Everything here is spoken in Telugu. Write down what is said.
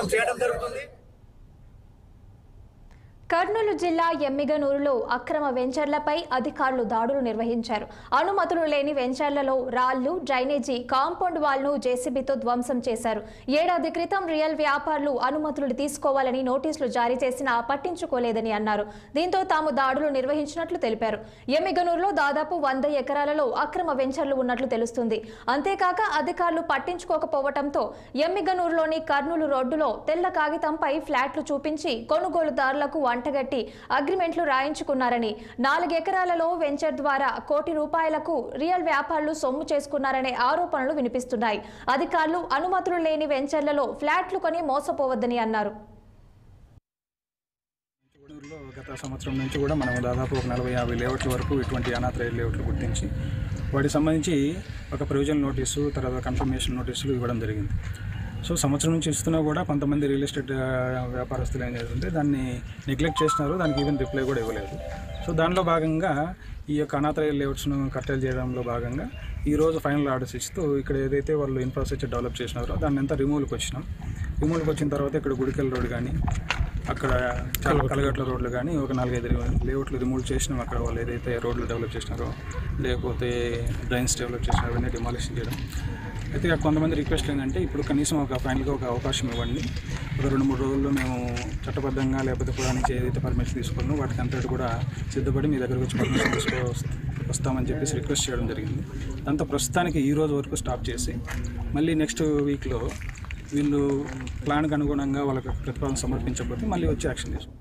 కార్యక్రమం చేయడం జరుగుతుంది. కర్నూలు జిల్లా ఎమ్మిగనూరులో అక్రమ వెంచర్లపై అధికారులు దాడులు నిర్వహించారు. అనుమతులు లేని వెంచర్లలో రాళ్లు, డ్రైనేజీ, కాంపౌండ్ వాల్ను జేసీబీతో ధ్వంసం చేశారు. ఏడాది క్రితం రియల్ వ్యాపారులు అనుమతులు తీసుకోవాలని నోటీసులు జారీ చేసినా పట్టించుకోలేదని అన్నారు. దీంతో తాము దాడులు నిర్వహించినట్లు తెలిపారు. ఎమ్మిగనూరులో దాదాపు 100 ఎకరాలలో అక్రమ వెంచర్లు ఉన్నట్లు తెలుస్తుంది. అంతేకాక అధికారులు పట్టించుకోకపోవడంతో ఎమ్మిగనూరులోని కర్నూలు రోడ్డులో తెల్ల కాగితంపై ఫ్లాట్లు చూపించి కొనుగోలుదారులకు అంటగట్టి అగ్రిమెంట్లు రాయించుకున్నారని, 4 ఎకరాలలో వెంచర్ ద్వారా ₹1 కోటి రియల్ వ్యాపారులు సొమ్ము చేసుకున్నారనే ఆరోపణలు వినిపిస్తున్నాయి. అధికారులు అనుమతులు లేని వెంచర్లలో ఫ్లాట్లు కొని మోసపోవద్దని అన్నారు. గత సంవత్సరం నుంచి కూడా మనం దాదాపు 40-50 లేఅవుట్ల వరకు ఇటువంటి అనాథరైల్ లేఅవుట్లు గుర్తించి వాటికి సంబంధించి ఒక ప్రొవిజన్ నోటీసు, తర్వాత కన్ఫర్మేషన్ నోటీసులు ఇవ్వడం జరిగింది. సో సంవత్సరం నుంచి ఇస్తున్నా కూడా కొంతమంది రియల్ ఎస్టేట్ వ్యాపారస్తులు ఏం చేస్తుంటే దాన్ని నెగ్లెక్ట్ చేస్తున్నారు, దానికి ఈవెన్ రిప్లై కూడా ఇవ్వలేదు. సో దానిలో భాగంగా ఈ యొక్క అనాథరైల్ లేఅవుట్స్ను కట్టెలు చేయడంలో భాగంగా ఈరోజు ఫైనల్ ఆర్డర్స్ ఇస్తూ ఇక్కడ ఏదైతే వాళ్ళు ఇన్ఫ్రాస్ట్రక్చర్ డెవలప్ చేసినారో దాన్ని అంతా రిమూవ్కి వచ్చినాం. రిమూవ్కి వచ్చిన తర్వాత ఇక్కడ గుడికెల్ రోడ్ కానీ, అక్కడ కలగట్ల రోడ్లు కానీ ఒక 4-5 లేఅవుట్లు రిమూవ్ చేసినాం. అక్కడ వాళ్ళు ఏదైతే రోడ్లు డెవలప్ చేసినారో లేకపోతే డ్రైన్స్ డెవలప్ చేసినారో అవన్నీ డిమాలిషన్ చేయడం. అయితే కొంతమంది రిక్వెస్ట్ ఏంటంటే ఇప్పుడు కనీసం ఫైనల్గా ఒక అవకాశం ఇవ్వండి, ఒక 2-3 రోజుల్లో మేము చట్టబద్ధంగా లేకపోతే కూడా నుంచి ఏదైతే పర్మిషన్ తీసుకున్నామో వాటికి అంతటి కూడా సిద్ధపడి మీ దగ్గరకు వచ్చి పర్మిషన్ వస్తామని చెప్పేసి రిక్వెస్ట్ చేయడం జరిగింది. దాంతో ప్రస్తుతానికి ఈ రోజు వరకు స్టాప్ చేసి మళ్ళీ నెక్స్ట్ వీక్లో వీళ్ళు ప్లాన్కి అనుగుణంగా వాళ్ళకి ప్రతిపాదన సమర్పించకపోతే మళ్ళీ వచ్చి యాక్షన్ తీసుకుంటాం.